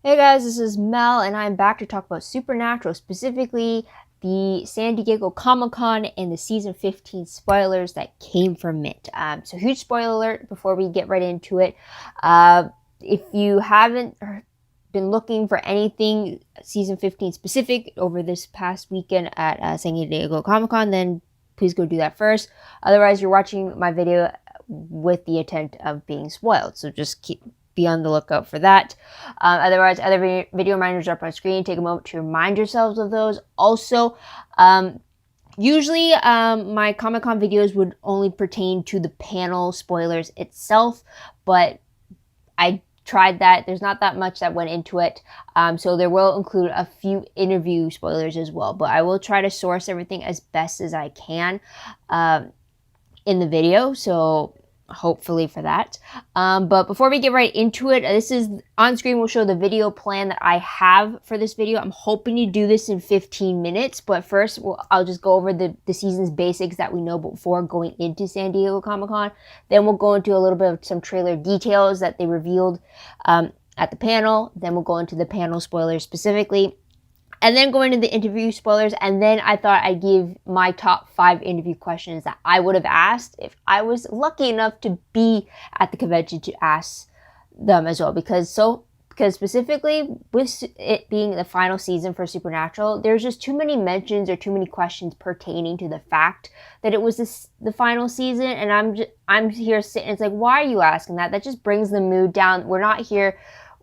Hey guys, this is Mel, and I'm back to talk about Supernatural, specifically the San Diego Comic-Con and the season 15 spoilers that came from it. So huge spoiler alert before we get right into it. If you haven't been looking for anything season 15 specific over this past weekend at San Diego Comic-Con, then please go do that first. Otherwise, you're watching my video with the intent of being spoiled. So just be on the lookout for that. Otherwise, other video reminders are up on screen. Take a moment to remind yourselves of those. Also, usually my Comic-Con videos would only pertain to the panel spoilers itself, but I tried that. There's not that much that went into it. So there will include a few interview spoilers as well, but I will try to source everything as best as I can in the video. So hopefully for that. But before we get right into it, this is on screen. We'll show the video plan that I have for this video. I'm hoping to do this in 15 minutes, but first I'll just go over the season's basics that we know before going into San Diego Comic-Con. Then we'll go into a little bit of some trailer details that they revealed at the panel. Then we'll go into the panel spoilers specifically, and then go into the interview spoilers. And then I thought I'd give my top 5 interview questions that I would have asked if I was lucky enough to be at the convention to ask them as well. Because specifically with it being the final season for Supernatural, there's just too many mentions or too many questions pertaining to the fact that it was the final season. And I'm here sitting, it's like, why are you asking that? That just brings the mood down. We're not here.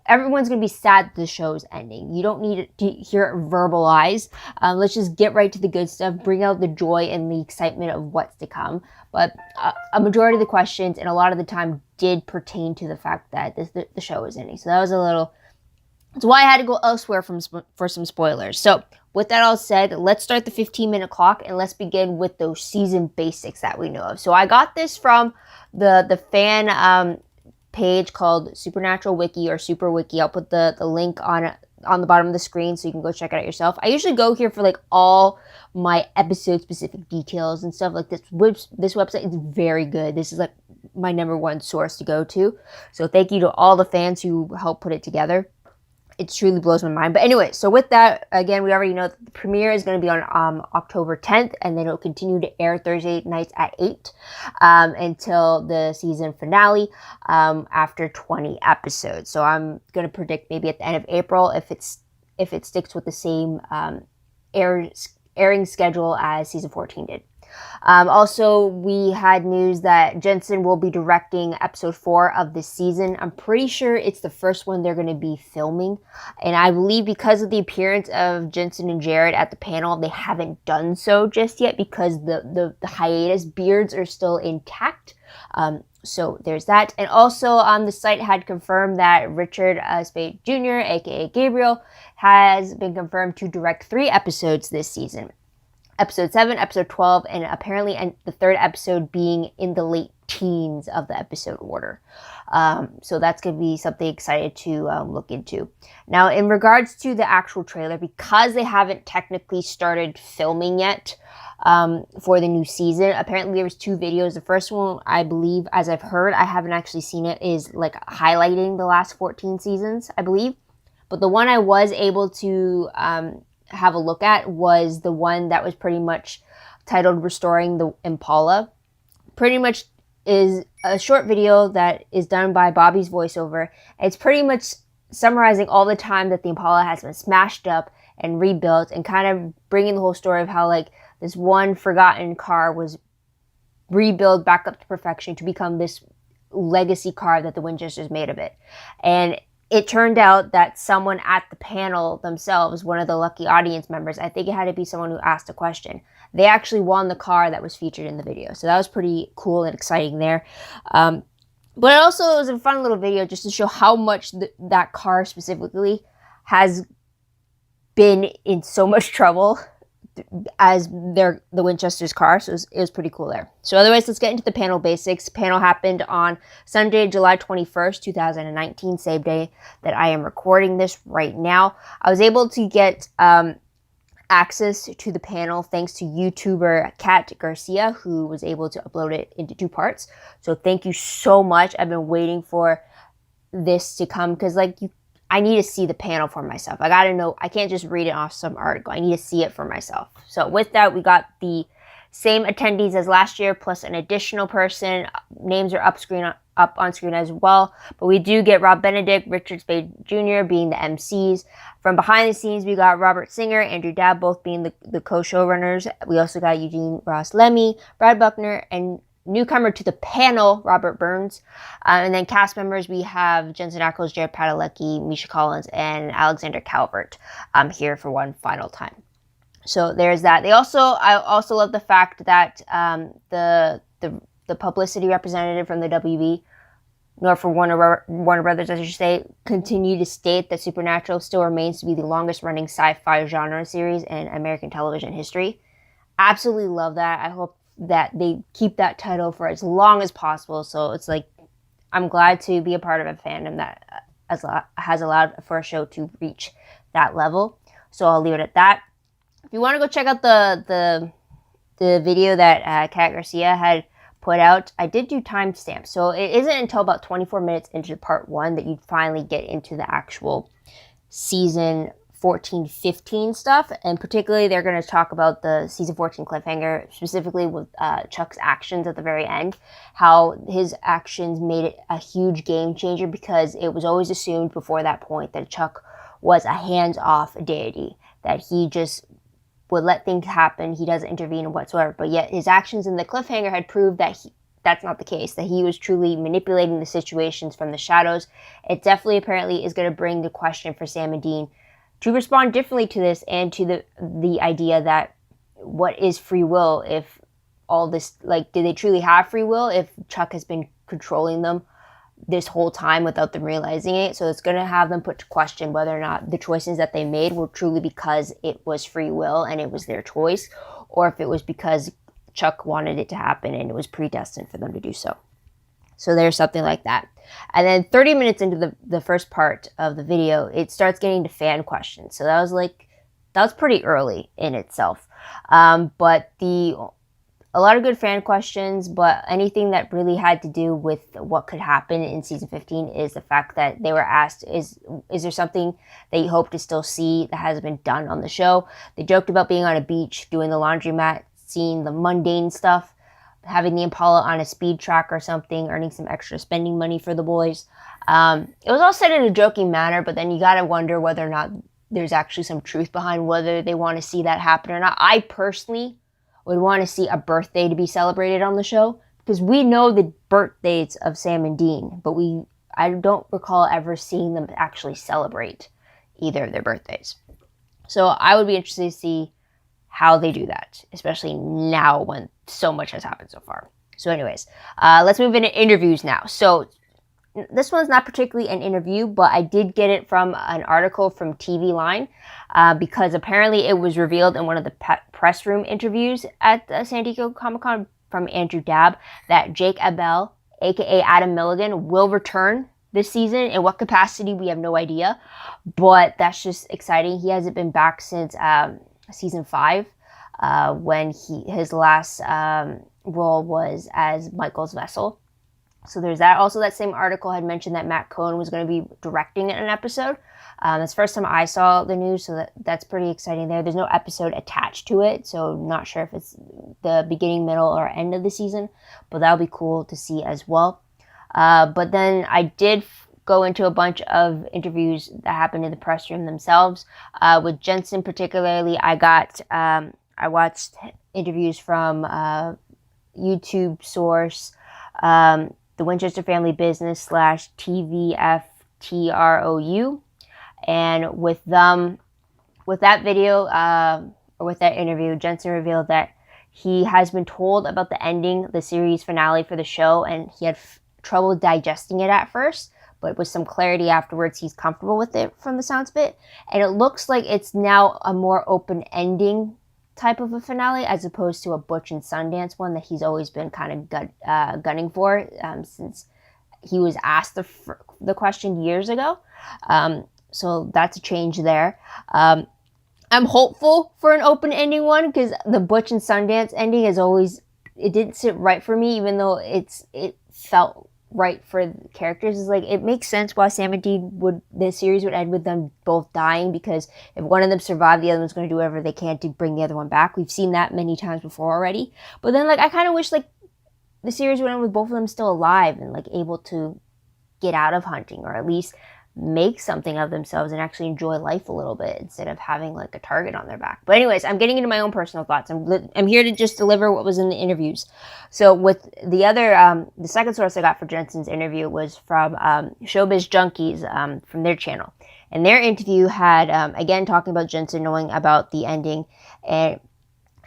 Everyone's going to be sad that the show's ending. You don't need to hear it verbalized. Let's just get right to the good stuff, bring out the joy and the excitement of what's to come. But a majority of the questions, and a lot of the time, did pertain to the fact that the show is ending. So that was a little... That's why I had to go elsewhere for some spoilers. So with that all said, let's start the 15-minute clock, and let's begin with those season basics that we know of. So I got this from the fan... page called Supernatural Wiki or Super Wiki. I'll put the link on the bottom of the screen so you can go check it out yourself. I usually go here for like all my episode specific details and stuff like this. This website is very good. This is like my #1 source to go to. So thank you to all the fans who helped put it together. It truly blows my mind. But anyway, so with that, again, we already know that the premiere is going to be on October 10th, and then it'll continue to air Thursday nights at 8 until the season finale after 20 episodes. So I'm going to predict maybe at the end of April if it sticks with the same airing schedule as season 14 did. Also, we had news that Jensen will be directing episode 4 of this season. I'm pretty sure it's the first one they're going to be filming. And I believe because of the appearance of Jensen and Jared at the panel, they haven't done so just yet because the hiatus beards are still intact. So there's that. And also, the site had confirmed that Richard Spade Jr., aka Gabriel, has been confirmed to direct 3 episodes this season. Episode 7, episode 12, and apparently the 3rd episode being in the late teens of the episode order. So that's going to be something excited to look into. Now, in regards to the actual trailer, because they haven't technically started filming yet for the new season, apparently there was 2 videos. The first one, I believe, as I've heard, I haven't actually seen it, is like highlighting the last 14 seasons, I believe. But the one I was able to... have a look at was the one that was pretty much titled Restoring the Impala. Pretty much is a short video that is done by Bobby's voiceover. It's pretty much summarizing all the time that the Impala has been smashed up and rebuilt, and kind of bringing the whole story of how like this one forgotten car was rebuilt back up to perfection to become this legacy car that the Winchesters made of it. And it turned out that someone at the panel themselves, one of the lucky audience members, I think it had to be someone who asked a question, they actually won the car that was featured in the video. So that was pretty cool and exciting there. But it also was a fun little video just to show how much that car specifically has been in so much trouble as the Winchester's car. So it was pretty cool there. So otherwise, let's get into the panel basics. Panel happened on Sunday, July 21st, 2019, same day that I am recording this right now. I was able to get access to the panel thanks to YouTuber Kat Garcia, who was able to upload it into 2 parts. So thank you so much. I've been waiting for this to come because I need to see the panel for myself. I gotta know. I can't just read it off some article. I need to see it for myself. So with that, we got the same attendees as last year, plus an additional person. Names are up on screen as well. But we do get Rob Benedict, Richard Spade Jr. being the MCs. From behind the scenes, we got Robert Singer, Andrew Dabb both being the co-showrunners. We also got Eugene Ross Lemmy, Brad Buckner, and newcomer to the panel, Robert Burns. And then cast members, we have Jensen Ackles, Jared Padalecki, Misha Collins, and Alexander Calvert here for one final time. So there's that. I also love the fact that the publicity representative from the WB, nor for Warner Brothers, I should say, continue to state that Supernatural still remains to be the longest running sci-fi genre series in American television history. Absolutely love that. I hope that they keep that title for as long as possible. So it's like, I'm glad to be a part of a fandom that has allowed for a show to reach that level. So I'll leave it at that. If you want to go check out the video that Kat Garcia had put out, I did do timestamps. So it isn't until about 24 minutes into part 1 that you finally get into the actual season 14-15 stuff. And particularly, they're going to talk about the season 14 cliffhanger, specifically with Chuck's actions at the very end. How his actions made it a huge game changer, because it was always assumed before that point that Chuck was a hands-off deity, that he just would let things happen. He doesn't intervene whatsoever. But yet his actions in the cliffhanger had proved that that's not the case, that he was truly manipulating the situations from the shadows. It definitely apparently is going to bring the question for Sam and Dean to respond differently to this, and to the idea that what is free will, if all this, like, do they truly have free will if Chuck has been controlling them this whole time without them realizing it? So it's going to have them put to question whether or not the choices that they made were truly because it was free will and it was their choice, or if it was because Chuck wanted it to happen and it was predestined for them to do so. So there's something like that. And then 30 minutes into the first part of the video, it starts getting to fan questions. So that was pretty early in itself. But a lot of good fan questions, but anything that really had to do with what could happen in season 15 is the fact that they were asked, is there something that you hope to still see that hasn't been done on the show? They joked about being on a beach, doing the laundromat, seeing the mundane stuff, having the Impala on a speed track or something, earning some extra spending money for the boys. It was all said in a joking manner, but then you gotta wonder whether or not there's actually some truth behind whether they want to see that happen or not. I personally would want to see a birthday to be celebrated on the show, because we know the birthdays of Sam and Dean, but I don't recall ever seeing them actually celebrate either of their birthdays. So I would be interested to see how they do that, especially now when so much has happened so far. So anyways, let's move into interviews now. So this one's not particularly an interview, but I did get it from an article from TV Line, because apparently it was revealed in one of the press room interviews at San Diego Comic-Con from Andrew Dabb that Jake Abel, aka Adam Milligan, will return this season. In what capacity, we have no idea, but that's just exciting. He hasn't been back since season 5, when his last role was as Michael's vessel. So there's that. Also, that same article had mentioned that Matt Cohen was going to be directing an episode. That's the first time I saw the news, so that's pretty exciting there. There's no episode attached to it, so not sure if it's the beginning, middle, or end of the season, but that'll be cool to see as well. But then I did go into a bunch of interviews that happened in the press room themselves. With Jensen particularly, I watched interviews from YouTube source, the Winchester Family Business / TVFTROU. And with that video, or with that interview, Jensen revealed that he has been told about the ending, the series finale for the show, and he had trouble digesting it at first, but with some clarity afterwards, he's comfortable with it from the sounds of it. And it looks like it's now a more open ending type of a finale, as opposed to a Butch and Sundance one that he's always been kind of gunning for, since he was asked the question years ago. So that's a change there. I'm hopeful for an open ending one, because the Butch and Sundance ending it didn't sit right for me, even though it felt right for the characters. Is like, it makes sense why Sam and Dean the series would end with them both dying, because if one of them survived, the other one's going to do whatever they can to bring the other one back. We've seen that many times before already. But then, like, I kind of wish, like, the series would end with both of them still alive and, like, able to get out of hunting, or at least make something of themselves and actually enjoy life a little bit instead of having, like, a target on their back. But anyways, I'm getting into my own personal thoughts. I'm here to just deliver what was in the interviews. So with the other, the second source I got for Jensen's interview was from Showbiz Junkies, from their channel. And their interview had, again, talking about Jensen knowing about the ending. And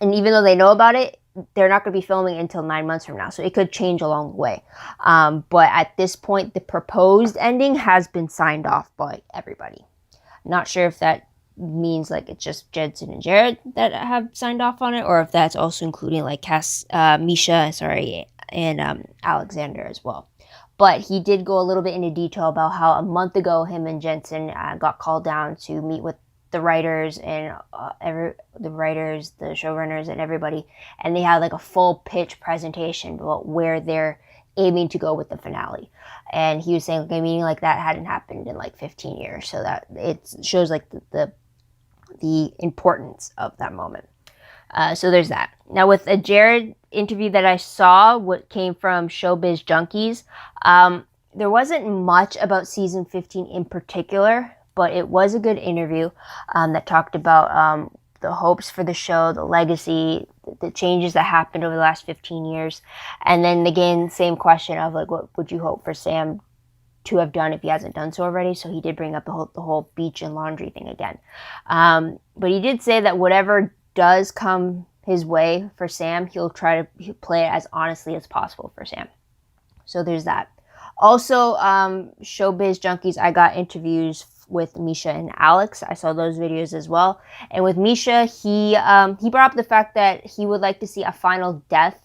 even though they know about it, they're not going to be filming until 9 months from now, so it could change along the way. But at this point, the proposed ending has been signed off by everybody. Not sure if that means, like, it's just Jensen and Jared that have signed off on it, or if that's also including, like, Misha, and Alexander as well. But he did go a little bit into detail about how a month ago him and Jensen got called down to meet with the writers and the showrunners and everybody, and they had, like, a full pitch presentation about where they're aiming to go with the finale. And he was saying, like, a meeting like that hadn't happened in, like, 15 years, so that it shows, like, the importance of that moment. So there's that. Now, with a Jared interview that I saw, what came from Showbiz Junkies, there wasn't much about season 15 in particular, but it was a good interview that talked about the hopes for the show, the legacy, the changes that happened over the last 15 years. And then again, same question of, like, what would you hope for Sam to have done if he hasn't done so already? So he did bring up the whole beach and laundry thing again. But he did say that whatever does come his way for Sam, he'll try to play it as honestly as possible for Sam. So there's that. Also, Showbiz Junkies, I got interviews with Misha and Alex. I saw those videos as well. And with Misha, he brought up the fact that he would like to see a final death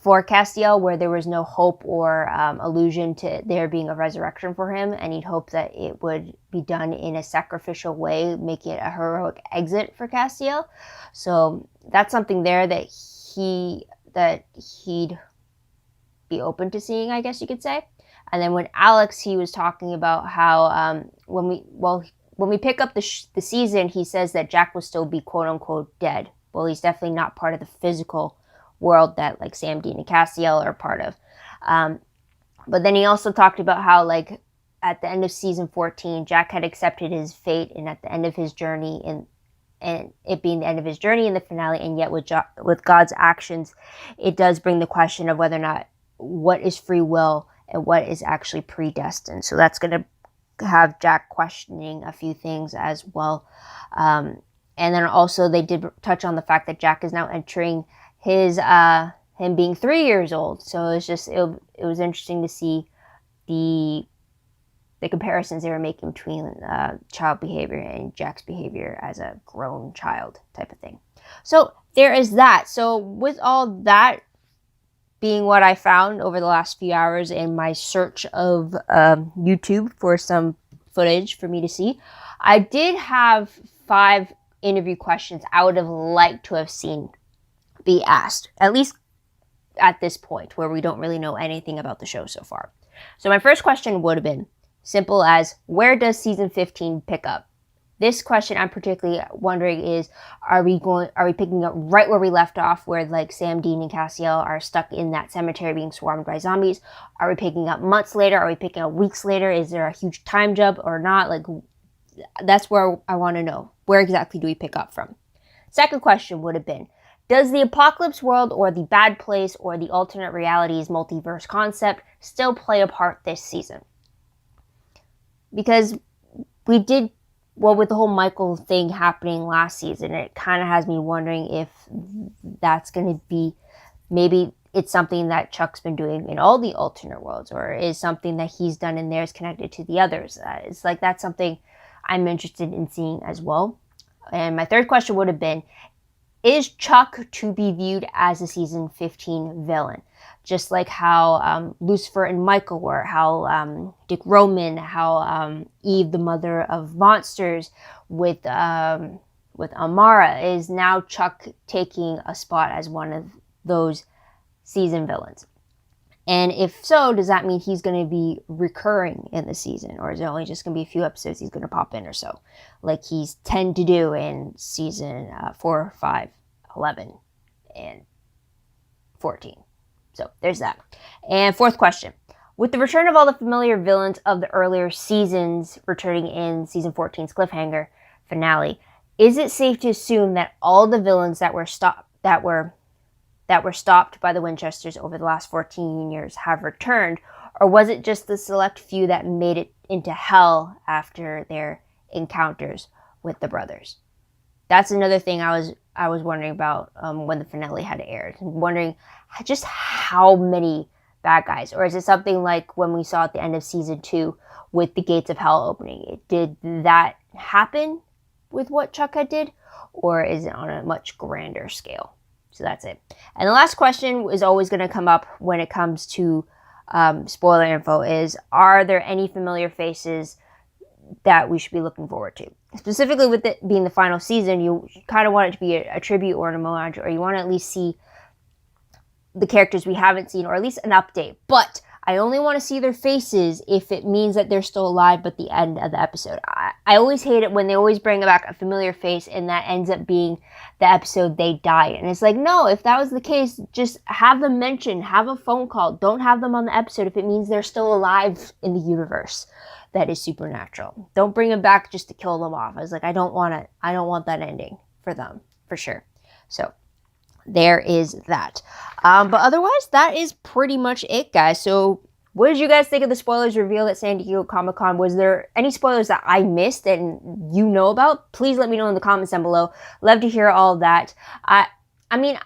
for Castiel where there was no hope or allusion to there being a resurrection for him, and he'd hope that it would be done in a sacrificial way, making it a heroic exit for Castiel. So that's something there that he'd be open to seeing, I guess you could say. And then with Alex, he was talking about how when we pick up the season, he says that Jack will still be quote unquote dead. Well, he's definitely not part of the physical world that, like, Sam, Dean, and Castiel are part of. But then he also talked about how, like, at the end of season 14, Jack had accepted his fate, and at the end of his journey, and it being the end of his journey in the finale, and yet with God's actions, it does bring the question of whether or not what is free will and what is actually predestined. So that's going to have Jack questioning a few things as well. And then also they did touch on the fact that Jack is now entering his him being 3 years old. So it's just it was interesting to see the comparisons they were making between child behavior and Jack's behavior as a grown child type of thing. So there is that. So with all that being what I found over the last few hours in my search of YouTube for some footage for me to see, I did have 5 interview questions I would have liked to have seen be asked, at least at this point where we don't really know anything about the show so far. So my first question would have been simple as, where does season 15 pick up? This question I'm particularly wondering is, are we picking up right where we left off, where, like, Sam, Dean, and Castiel are stuck in that cemetery being swarmed by zombies? Are we picking up months later? Are we picking up weeks later? Is there a huge time jump or not? Like, that's where I want to know. Where exactly do we pick up from? Second question would have been, does the apocalypse world or the bad place or the alternate realities multiverse concept still play a part this season? Because we did, well, with the whole Michael thing happening last season, it kind of has me wondering if that's going to be, maybe it's something that Chuck's been doing in all the alternate worlds, or is something that he's done in theirs connected to the others. It's like, that's something I'm interested in seeing as well. And my third question would have been, is Chuck to be viewed as a season 15 villain? Just like how Lucifer and Michael were, how Dick Roman, how Eve, the mother of monsters, with Amara, is now Chuck taking a spot as one of those season villains. And if so, does that mean he's going to be recurring in the season? Or is it only just going to be a few episodes he's going to pop in or so? Like he's tend to do in season 4, 5, 11, and 14. So there's that. And fourth question. With the return of all the familiar villains of the earlier seasons returning in season 14's cliffhanger finale, is it safe to assume that all the villains that were stopped by the Winchesters over the last 14 years have returned, or was it just the select few that made it into hell after their encounters with the brothers? That's another thing I was wondering about when the finale had aired, and wondering just how many bad guys, or is it something like when we saw at the end of season 2 with the gates of hell opening? Did that happen with what Chuck had did, or is it on a much grander scale? So that's it. And the last question is always going to come up when it comes to spoiler info is, are there any familiar faces that we should be looking forward to? Specifically with it being the final season, you kind of want it to be a tribute or an homage, or you want to at least see the characters we haven't seen, or at least an update. But I only want to see their faces if it means that they're still alive by the end of the episode. I always hate it when they always bring back a familiar face and that ends up being the episode they die in. It's like, no, if that was the case, just have them mention, have a phone call. Don't have them on the episode if it means they're still alive in the universe that is Supernatural. Don't bring them back just to kill them off. I was like, I don't want that ending for them, for sure. So there is that. But otherwise, that is pretty much it, guys. So what did you guys think of the spoilers revealed at San Diego Comic-Con? Was there any spoilers that I missed and you know about? Please let me know in the comments down below. Love to hear all of that. I mean,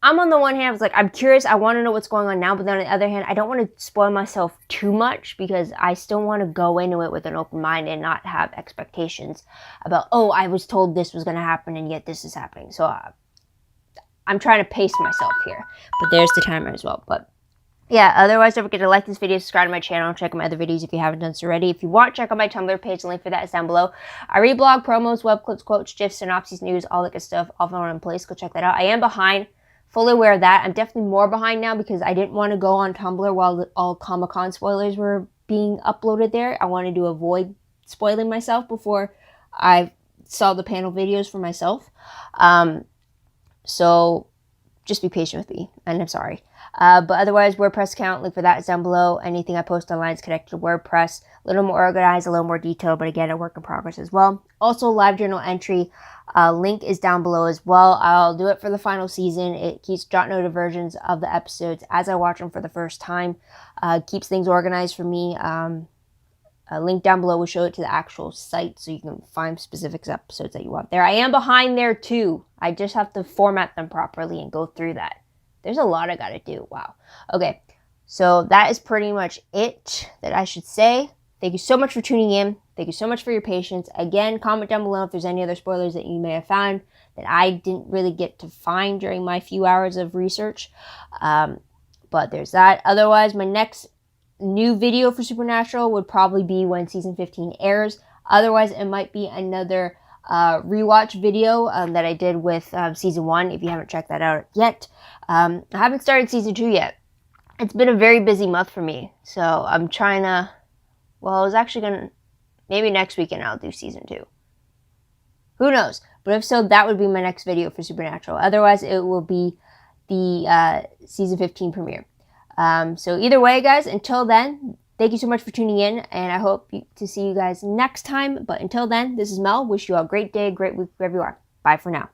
I'm on the one hand, I was like, I'm curious. I want to know what's going on now. But then on the other hand, I don't want to spoil myself too much because I still want to go into it with an open mind and not have expectations about, oh, I was told this was going to happen and yet this is happening. So I'm trying to pace myself here, but there's the timer as well. But yeah, otherwise, don't forget to like this video, subscribe to my channel, check out my other videos if you haven't done so already. If you want, check out my Tumblr page. The link for that is down below. I read blog, promos, web clips, quotes, gifs, synopses, news, all that good stuff, all in one place. Go check that out. I am behind, fully aware of that. I'm definitely more behind now because I didn't want to go on Tumblr while all Comic-Con spoilers were being uploaded there. I wanted to avoid spoiling myself before I saw the panel videos for myself. So just be patient with me, and I'm sorry. But otherwise, WordPress account, link for that is down below. Anything I post online is connected to WordPress. A little more organized, a little more detailed, but again, a work in progress as well. Also, live journal entry, link is down below as well. I'll do it for the final season. It keeps jot noted versions of the episodes as I watch them for the first time. Keeps things organized for me. A link down below will show it to the actual site so you can find specific episodes that you want there. I am behind there too. I just have to format them properly and go through that. There's a lot I gotta do. Wow. Okay, so that is pretty much it that I should say. Thank you so much for tuning in. Thank you so much for your patience. Again, comment down below if there's any other spoilers that you may have found that I didn't really get to find during my few hours of research. But there's that. Otherwise, my next new video for Supernatural would probably be when season 15 airs. Otherwise, it might be another rewatch video that I did with season 1 if you haven't checked that out yet. I haven't started season 2 yet. It's been a very busy month for me, so I'm trying to, well, I was actually gonna, maybe next weekend I'll do season 2. Who knows? But if so, that would be my next video for Supernatural. Otherwise, it will be the season 15 premiere. So either way, guys, until then, thank you so much for tuning in, and I hope to see you guys next time. But until then, this is Mel. Wish you all a great day, great week wherever you are. Bye for now.